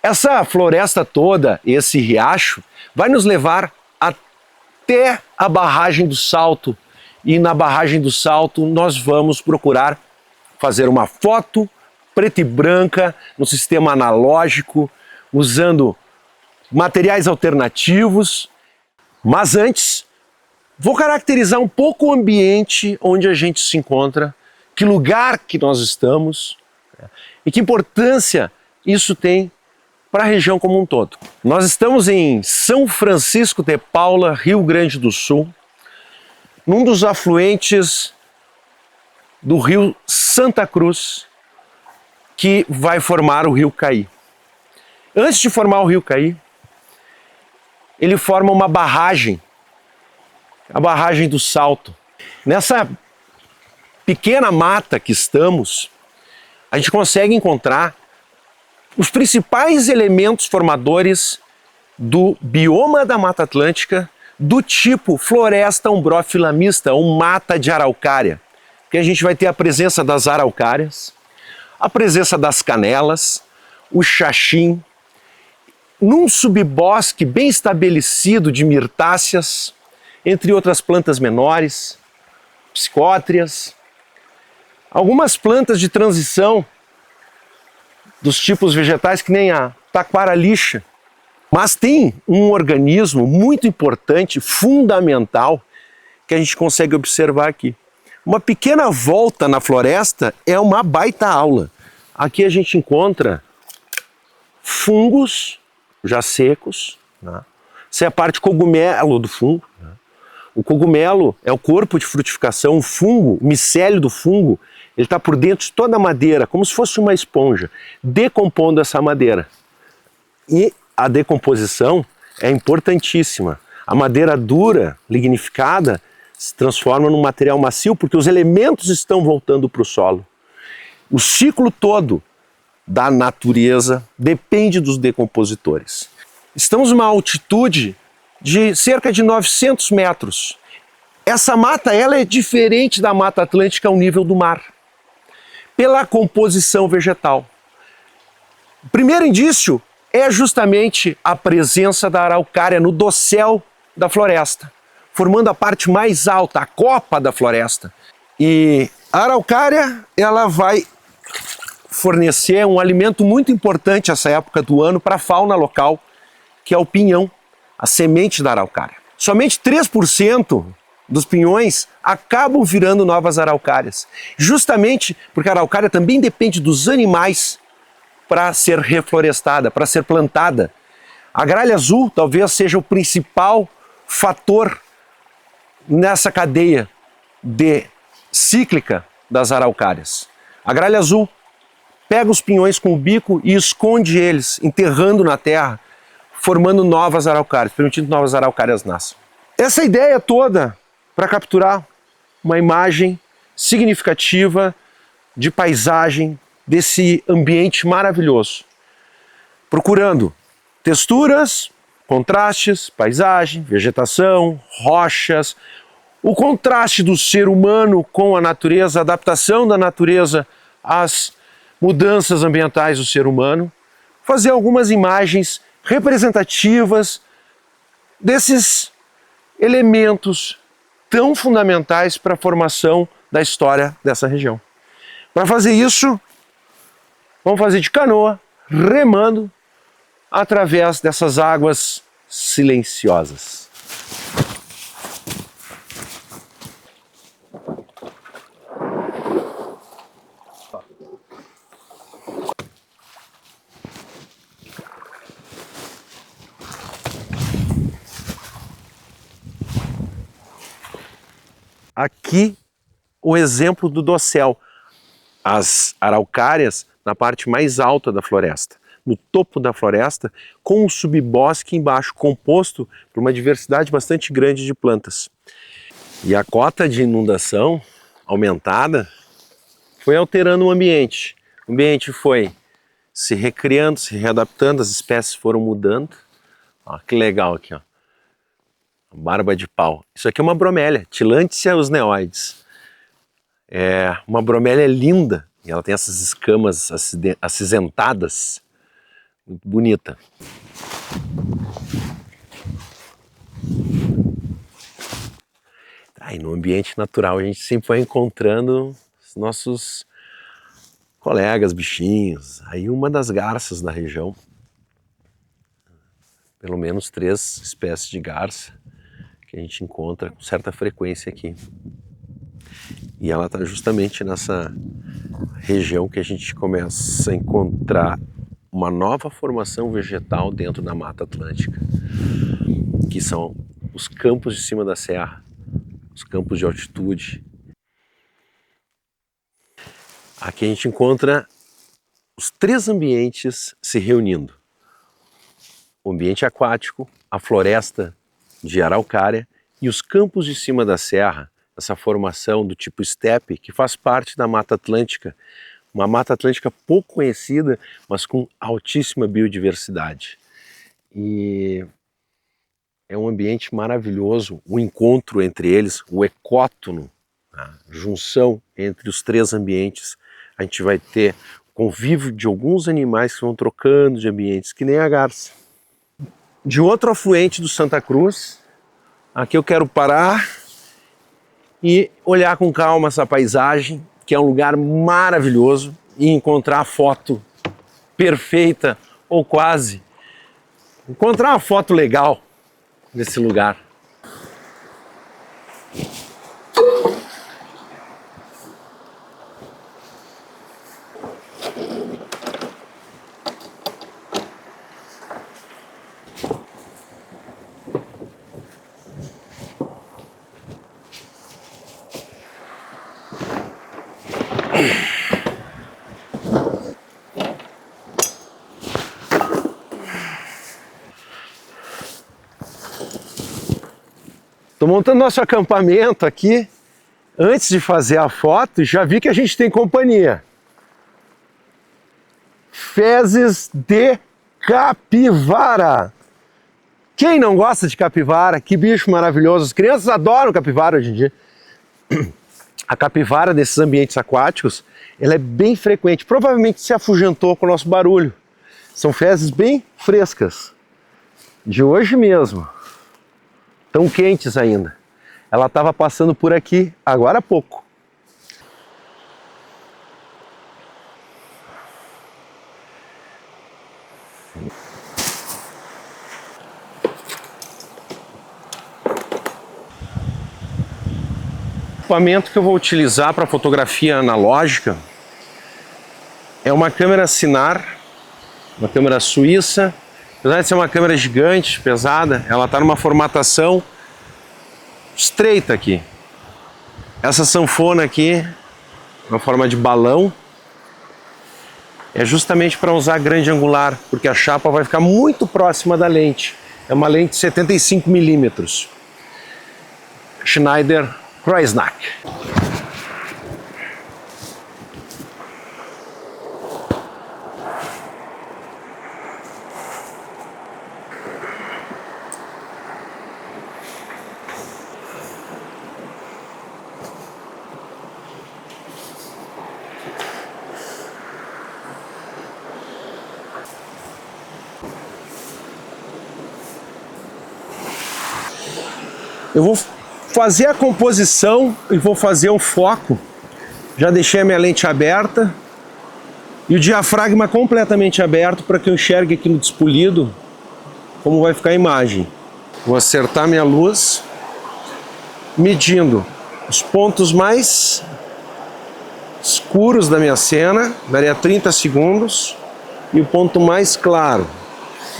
Essa floresta toda, esse riacho, vai nos levar até a barragem do Salto. E na barragem do Salto nós vamos procurar fazer uma foto preta e branca no sistema analógico, usando materiais alternativos. Mas antes, vou caracterizar um pouco o ambiente onde a gente se encontra, que lugar que nós estamos e que importância isso tem para a região como um todo. Nós estamos em São Francisco de Paula, Rio Grande do Sul, num dos afluentes do rio Santa Cruz, que vai formar o rio Caí. Antes de formar o rio Caí, ele forma uma barragem, a barragem do Salto. Nessa pequena mata que estamos, a gente consegue encontrar os principais elementos formadores do bioma da Mata Atlântica, do tipo floresta umbrófila mista, ou mata de araucária, porque a gente vai ter a presença das araucárias, a presença das canelas, o xaxim, num subbosque bem estabelecido de mirtáceas, entre outras plantas menores, psicótrias, algumas plantas de transição dos tipos vegetais que nem a taquara lixa. Mas tem um organismo muito importante, fundamental, que a gente consegue observar aqui. Uma pequena volta na floresta é uma baita aula. Aqui a gente encontra fungos já secos, né? Essa é a parte cogumelo do fungo, né? O cogumelo é o corpo de frutificação, o fungo, o micélio do fungo, ele está por dentro de toda a madeira, como se fosse uma esponja, decompondo essa madeira. E a decomposição é importantíssima. A madeira dura, lignificada, se transforma num material macio porque os elementos estão voltando para o solo. O ciclo todo da natureza depende dos decompositores. Estamos numa altitude de cerca de 900 metros. Essa mata ela é diferente da Mata Atlântica ao nível do mar, pela composição vegetal. O primeiro indício é justamente a presença da araucária no dossel da floresta, formando a parte mais alta, a copa da floresta. E a araucária ela vai fornecer um alimento muito importante essa época do ano para a fauna local, que é o pinhão, a semente da araucária. Somente 3% dos pinhões acabam virando novas araucárias, justamente porque a araucária também depende dos animais para ser reflorestada, para ser plantada. A gralha azul talvez seja o principal fator nessa cadeia cíclica das araucárias. A gralha azul pega os pinhões com o bico e esconde eles, enterrando na terra, formando novas araucárias, permitindo que novas araucárias nasçam. Essa ideia toda para capturar uma imagem significativa de paisagem desse ambiente maravilhoso, procurando texturas, contrastes, paisagem, vegetação, rochas, o contraste do ser humano com a natureza, a adaptação da natureza às mudanças ambientais do ser humano, fazer algumas imagens representativas desses elementos tão fundamentais para a formação da história dessa região. Para fazer isso, vamos fazer de canoa, remando através dessas águas silenciosas. Aqui o exemplo do dossel, as araucárias na parte mais alta da floresta, no topo da floresta, com um subbosque embaixo, composto por uma diversidade bastante grande de plantas. E a cota de inundação aumentada foi alterando o ambiente. O ambiente foi se recriando, se readaptando, as espécies foram mudando. Ó, que legal aqui, ó. Barba de pau. Isso aqui é uma bromélia, Tillandsia usneoides. É uma bromélia linda, e ela tem essas escamas acinzentadas, muito bonita. E no ambiente natural a gente sempre vai encontrando os nossos colegas, bichinhos. Aí uma das garças da região, pelo menos 3 espécies de garça que a gente encontra com certa frequência aqui. E ela está justamente nessa região que a gente começa a encontrar uma nova formação vegetal dentro da Mata Atlântica, que são os campos de cima da serra, os campos de altitude. Aqui a gente encontra os 3 ambientes se reunindo. O ambiente aquático, a floresta de araucária e os campos de cima da serra, essa formação do tipo estepe, que faz parte da Mata Atlântica, uma Mata Atlântica pouco conhecida, mas com altíssima biodiversidade. E é um ambiente maravilhoso, o encontro entre eles, o ecótono, a junção entre os 3 ambientes. A gente vai ter convívio de alguns animais que vão trocando de ambientes, que nem a garça. De outro afluente do Santa Cruz, aqui eu quero parar e olhar com calma essa paisagem, que é um lugar maravilhoso, e encontrar a foto perfeita, ou quase. Encontrar uma foto legal nesse lugar. Estou montando nosso acampamento aqui. Antes de fazer a foto, já vi que a gente tem companhia. Fezes de capivara. Quem não gosta de capivara? Que bicho maravilhoso. As crianças adoram capivara hoje em dia. A capivara desses ambientes aquáticos, ela é bem frequente. Provavelmente se afugentou com o nosso barulho. São fezes bem frescas. De hoje mesmo. Tão quentes ainda. Ela estava passando por aqui agora há pouco. O equipamento que eu vou utilizar para fotografia analógica é uma câmera Sinar, uma câmera suíça. Apesar de ser uma câmera gigante, pesada, ela está numa formatação estreita aqui. Essa sanfona aqui, na forma de balão, é justamente para usar grande angular, porque a chapa vai ficar muito próxima da lente. É uma lente de 75 milímetros. Schneider Kreuznach. Eu vou fazer a composição e vou fazer o foco. Já deixei a minha lente aberta e o diafragma completamente aberto para que eu enxergue aqui no despolido como vai ficar a imagem. Vou acertar minha luz, medindo os pontos mais escuros da minha cena, daria 30 segundos, e o ponto mais claro,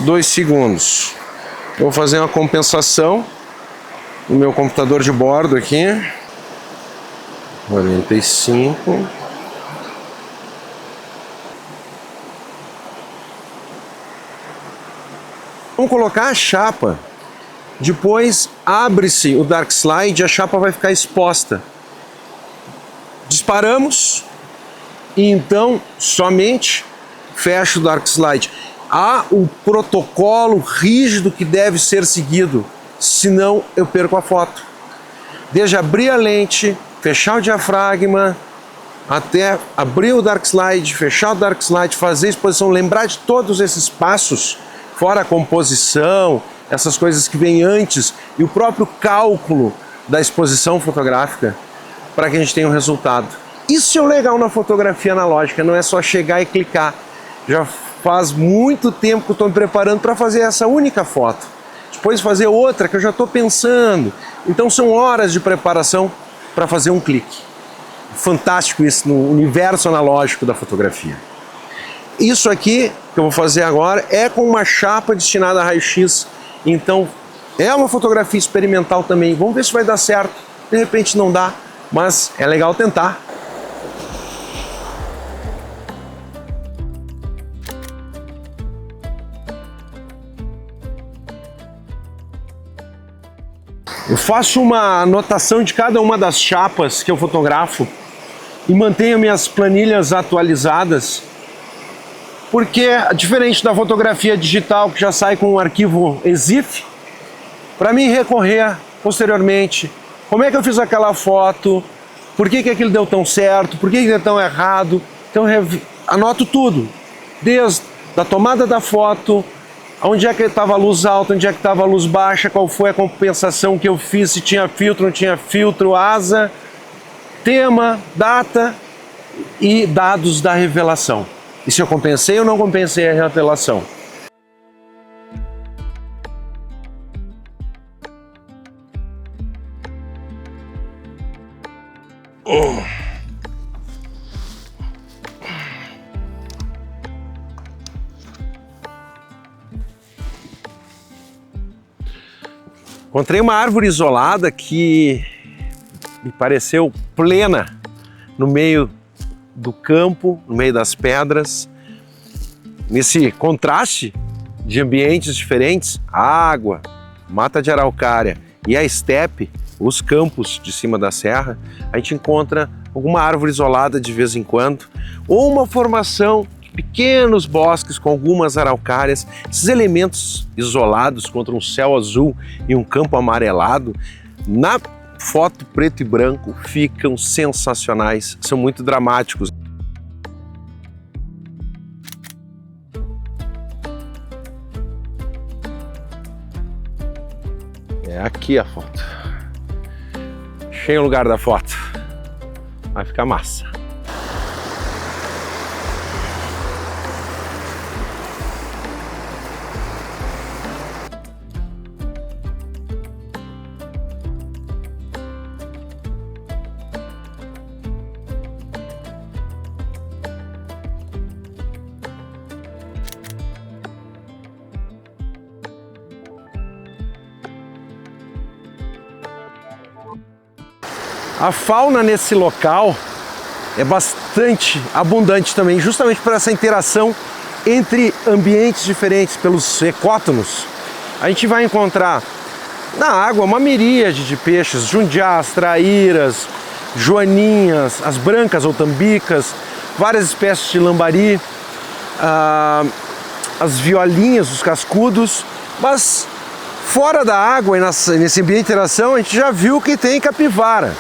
2 segundos. Eu vou fazer uma compensação no meu computador de bordo aqui. 45. Vamos colocar a chapa. Depois abre-se o Dark Slide e a chapa vai ficar exposta. Disparamos e então somente fecha o Dark Slide. Há o protocolo rígido que deve ser seguido, senão eu perco a foto. Desde abrir a lente, fechar o diafragma, até abrir o Dark Slide, fechar o Dark Slide, fazer a exposição, lembrar de todos esses passos, fora a composição, essas coisas que vêm antes e o próprio cálculo da exposição fotográfica para que a gente tenha um resultado. Isso é o legal na fotografia analógica, não é só chegar e clicar. Já faz muito tempo que eu estou me preparando para fazer essa única foto. Depois fazer outra que eu já estou pensando. Então são horas de preparação para fazer um clique. Fantástico isso no universo analógico da fotografia. Isso aqui que eu vou fazer agora é com uma chapa destinada a raio-x. Então é uma fotografia experimental também. Vamos ver se vai dar certo. De repente não dá, mas é legal tentar. Eu faço uma anotação de cada uma das chapas que eu fotografo e mantenho minhas planilhas atualizadas, porque, diferente da fotografia digital que já sai com um arquivo EXIF, para mim recorrer posteriormente, como é que eu fiz aquela foto, por que aquilo deu tão certo, por que deu tão errado. Então anoto tudo, desde a tomada da foto, onde é que estava a luz alta, onde é que estava a luz baixa, qual foi a compensação que eu fiz, se tinha filtro, não tinha filtro, asa, tema, data e dados da revelação. E se eu compensei ou não compensei a revelação. Encontrei uma árvore isolada que me pareceu plena no meio do campo, no meio das pedras. Nesse contraste de ambientes diferentes, a água, mata de araucária e a estepe, os campos de cima da serra, a gente encontra alguma árvore isolada de vez em quando, ou uma formação de pequenos bosques com algumas araucárias. Esses elementos isolados contra um céu azul e um campo amarelado, na foto preto e branco ficam sensacionais, são muito dramáticos. É aqui a foto. Achei o lugar da foto. Vai ficar massa. A fauna nesse local é bastante abundante também, justamente por essa interação entre ambientes diferentes, pelos ecótonos. A gente vai encontrar na água uma miríade de peixes, jundiás, traíras, joaninhas, as brancas ou tambicas, várias espécies de lambari, as violinhas, os cascudos, mas fora da água e nesse ambiente de interação a gente já viu que tem capivara.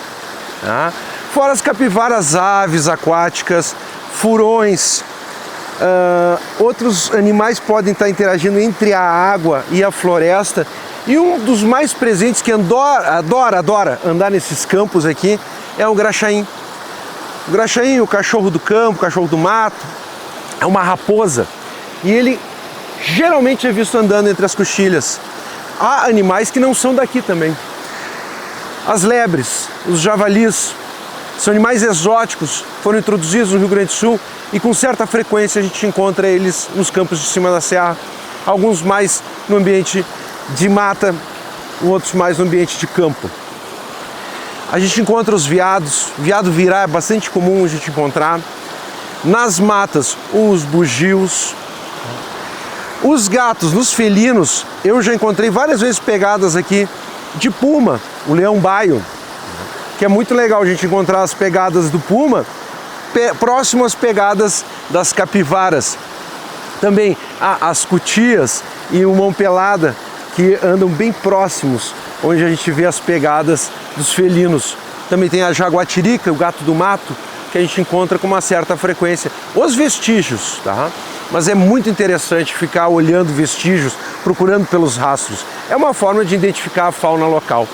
Tá? Fora as capivaras, aves aquáticas, furões, outros animais podem estar interagindo entre a água e a floresta. E um dos mais presentes que adora andar nesses campos aqui é o graxaim. O graxaim, o cachorro do campo, o cachorro do mato, é uma raposa e ele geralmente é visto andando entre as coxilhas. Há animais que não são daqui também. As lebres, os javalis, são animais exóticos, foram introduzidos no Rio Grande do Sul e com certa frequência a gente encontra eles nos campos de cima da serra, alguns mais no ambiente de mata, outros mais no ambiente de campo. A gente encontra os veados, veado virá é bastante comum a gente encontrar. Nas matas, os bugios. Os gatos, nos felinos, eu já encontrei várias vezes pegadas aqui de puma, o leão-baio, que é muito legal a gente encontrar as pegadas do puma próximo às pegadas das capivaras. Também as cutias e o mão pelada, que andam bem próximos, onde a gente vê as pegadas dos felinos. Também tem a jaguatirica, o gato do mato, que que a gente encontra com uma certa frequência. Os vestígios, tá? Mas é muito interessante ficar olhando vestígios, procurando pelos rastros. É uma forma de identificar a fauna local.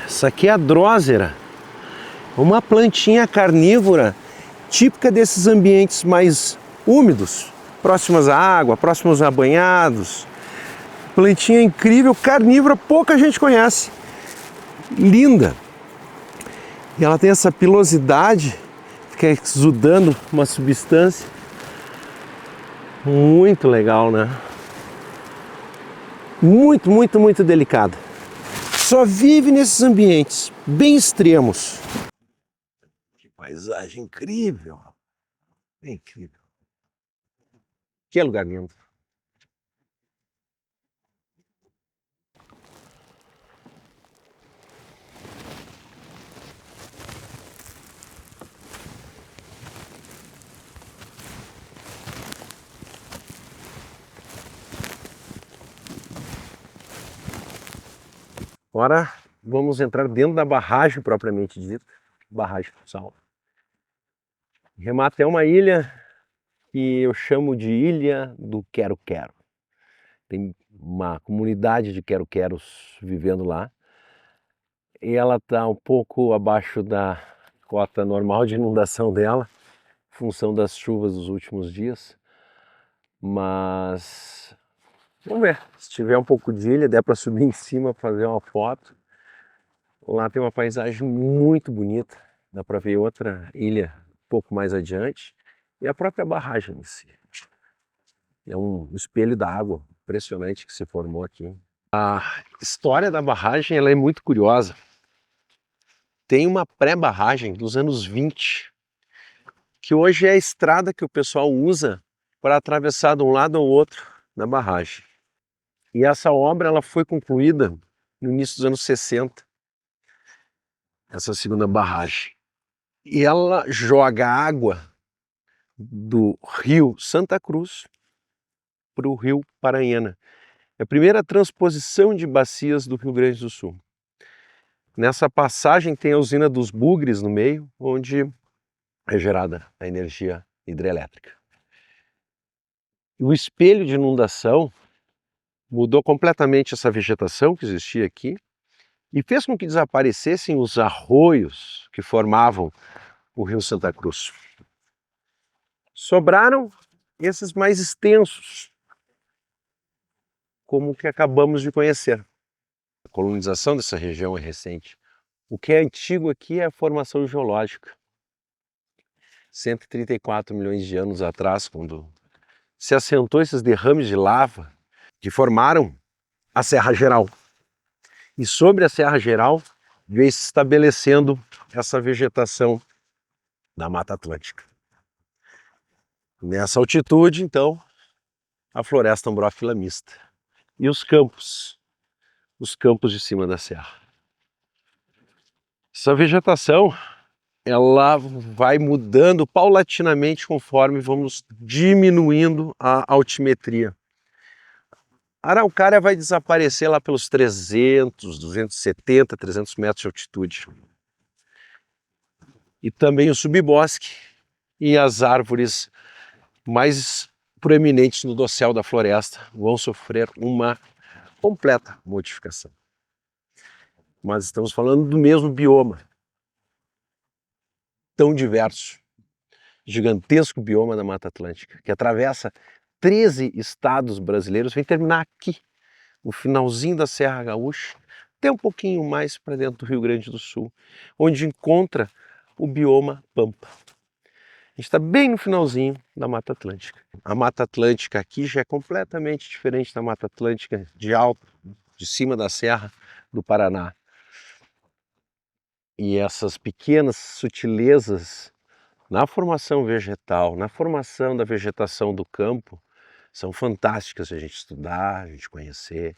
Essa aqui é a drósera, uma plantinha carnívora típica desses ambientes mais úmidos, próximas à água, próximos a banhados. Plantinha incrível, carnívora, pouca gente conhece. Linda. E ela tem essa pilosidade, fica exudando uma substância. Muito legal, né? Muito, muito, muito delicada. Só vive nesses ambientes bem extremos. Que paisagem incrível. É incrível. Que lugar lindo. Agora vamos entrar dentro da barragem propriamente dita, barragem do Sal. Remar até uma ilha que eu chamo de Ilha do Quero-Quero. Tem uma comunidade de quero-queros vivendo lá. E ela está um pouco abaixo da cota normal de inundação dela, em função das chuvas dos últimos dias. Mas vamos ver, se tiver um pouco de ilha, der para subir em cima, fazer uma foto. Lá tem uma paisagem muito bonita, dá para ver outra ilha um pouco mais adiante. E a própria barragem em si. É um espelho da água impressionante que se formou aqui. A história da barragem ela é muito curiosa. Tem uma pré-barragem dos anos 20, que hoje é a estrada que o pessoal usa para atravessar de um lado ao outro da barragem. E essa obra ela foi concluída no início dos anos 60, essa segunda barragem. E ela joga água do rio Santa Cruz para o rio Paranhana. É a primeira transposição de bacias do Rio Grande do Sul. Nessa passagem tem a usina dos Bugres no meio, onde é gerada a energia hidrelétrica. E o espelho de inundação mudou completamente essa vegetação que existia aqui e fez com que desaparecessem os arroios que formavam o rio Santa Cruz. Sobraram esses mais extensos, como o que acabamos de conhecer. A colonização dessa região é recente. O que é antigo aqui é a formação geológica. 134 milhões de anos atrás, quando se assentou esses derrames de lava que formaram a Serra Geral. E sobre a Serra Geral veio se estabelecendo essa vegetação da Mata Atlântica. Nessa altitude, então, a floresta umbrófila mista. E os campos de cima da serra. Essa vegetação, ela vai mudando paulatinamente conforme vamos diminuindo a altimetria. A araucária vai desaparecer lá pelos 300, 270, 300 metros de altitude. E também o subbosque e as árvores mais proeminentes no dossel da floresta vão sofrer uma completa modificação. Mas estamos falando do mesmo bioma, tão diverso, gigantesco bioma da Mata Atlântica, que atravessa 13 estados brasileiros, vem terminar aqui, no finalzinho da Serra Gaúcha, até um pouquinho mais para dentro do Rio Grande do Sul, onde encontra o bioma Pampa. A gente está bem no finalzinho da Mata Atlântica. A Mata Atlântica aqui já é completamente diferente da Mata Atlântica de alto, de cima da Serra do Paraná. E essas pequenas sutilezas na formação vegetal, na formação da vegetação do campo, são fantásticas a gente estudar, a gente conhecer.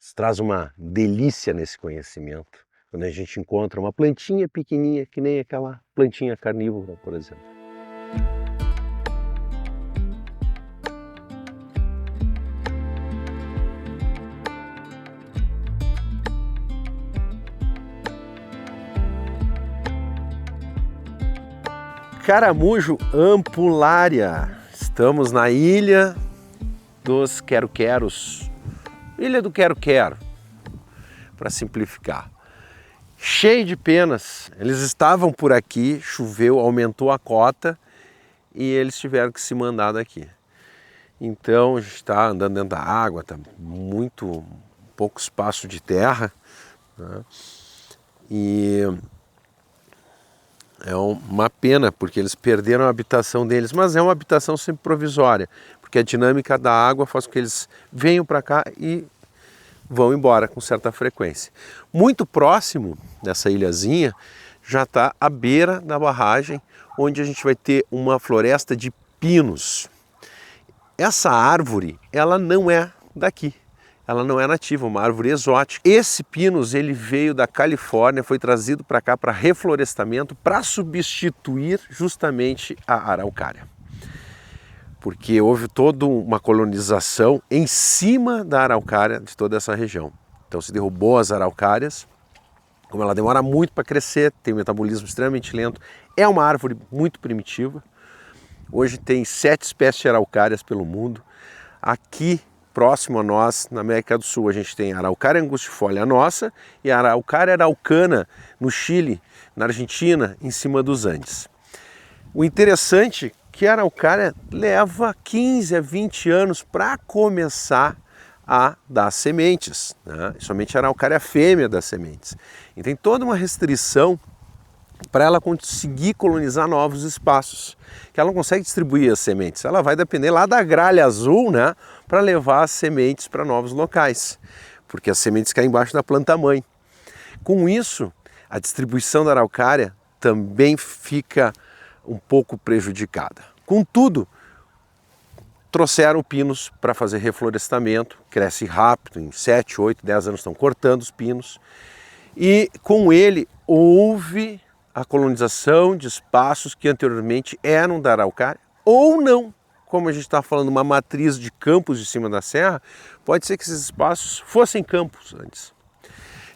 Isso traz uma delícia nesse conhecimento, quando a gente encontra uma plantinha pequenininha, que nem aquela plantinha carnívora, por exemplo. Caramujo ampulária. Estamos na ilha dos quero-queros. Ilha do quero-quero, para simplificar. Cheio de penas. Eles estavam por aqui, choveu, aumentou a cota e eles tiveram que se mandar daqui. Então a gente está andando dentro da água, está muito pouco espaço de terra, né? E é uma pena porque eles perderam a habitação deles, mas é uma habitação sempre provisória, porque a dinâmica da água faz com que eles venham para cá e vão embora com certa frequência. Muito próximo dessa ilhazinha já está à beira da barragem, onde a gente vai ter uma floresta de pinos. Essa árvore, ela não é daqui, ela não é nativa, uma árvore exótica. Esse pinus, ele veio da Califórnia, foi trazido para cá para reflorestamento, para substituir justamente a araucária. Porque houve toda uma colonização em cima da araucária de toda essa região. Então se derrubou as araucárias, como ela demora muito para crescer, tem um metabolismo extremamente lento, é uma árvore muito primitiva. Hoje tem 7 espécies de araucárias pelo mundo. Aqui, próximo a nós, na América do Sul, a gente tem a araucária angustifolia nossa e a araucária araucana no Chile, na Argentina, em cima dos Andes. O interessante é que a araucária leva 15 a 20 anos para começar a dar sementes, né? Somente a araucária fêmea dá sementes. E tem toda uma restrição para ela conseguir colonizar novos espaços, que ela não consegue distribuir as sementes, ela vai depender lá da gralha azul, né, para levar as sementes para novos locais, porque as sementes caem embaixo da planta-mãe. Com isso, a distribuição da araucária também fica um pouco prejudicada. Contudo, trouxeram o pinus para fazer reflorestamento, cresce rápido, em 7, 8, 10 anos estão cortando os pinos, e com ele houve a colonização de espaços que anteriormente eram da araucária ou não. Como a gente está falando uma matriz de campos de cima da serra, pode ser que esses espaços fossem campos antes.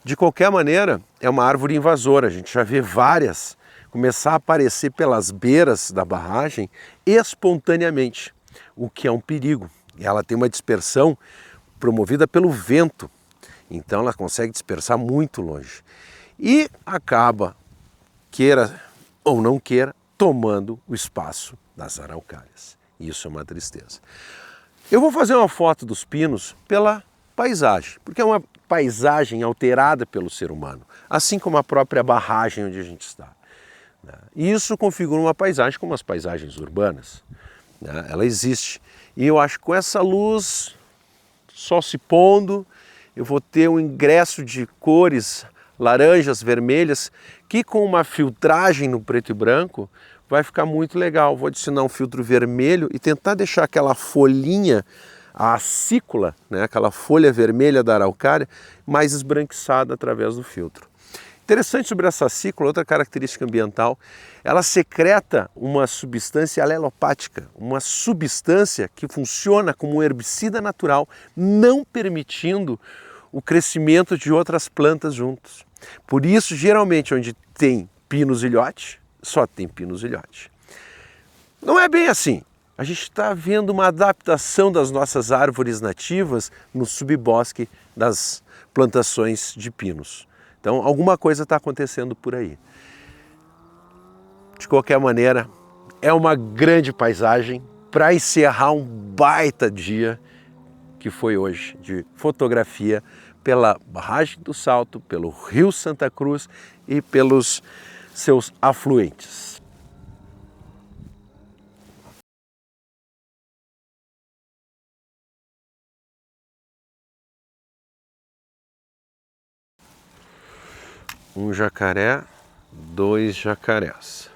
De qualquer maneira, é uma árvore invasora, a gente já vê várias começar a aparecer pelas beiras da barragem espontaneamente, o que é um perigo. Ela tem uma dispersão promovida pelo vento, então ela consegue dispersar muito longe. E acaba, queira ou não queira, tomando o espaço das araucárias. Isso é uma tristeza. Eu vou fazer uma foto dos pinos pela paisagem, porque é uma paisagem alterada pelo ser humano, assim como a própria barragem onde a gente está. E isso configura uma paisagem como as paisagens urbanas, né? Ela existe. E eu acho que com essa luz, sol se pondo, eu vou ter um ingresso de cores laranjas, vermelhas, que com uma filtragem no preto e branco vai ficar muito legal. Vou adicionar um filtro vermelho e tentar deixar aquela folhinha, a acícula, né, aquela folha vermelha da araucária, mais esbranquiçada através do filtro. Interessante sobre essa acícula, outra característica ambiental, ela secreta uma substância alelopática, uma substância que funciona como um herbicida natural, não permitindo o crescimento de outras plantas juntos. Por isso, geralmente, onde tem pinus ilhote, só tem pinus ilhote. Não é bem assim. A gente está vendo uma adaptação das nossas árvores nativas no subbosque das plantações de pinos. Então, alguma coisa está acontecendo por aí. De qualquer maneira, é uma grande paisagem para encerrar um baita dia que foi hoje de fotografia pela Barragem do Salto, pelo Rio Santa Cruz e pelos seus afluentes. Um jacaré, 2 jacarés.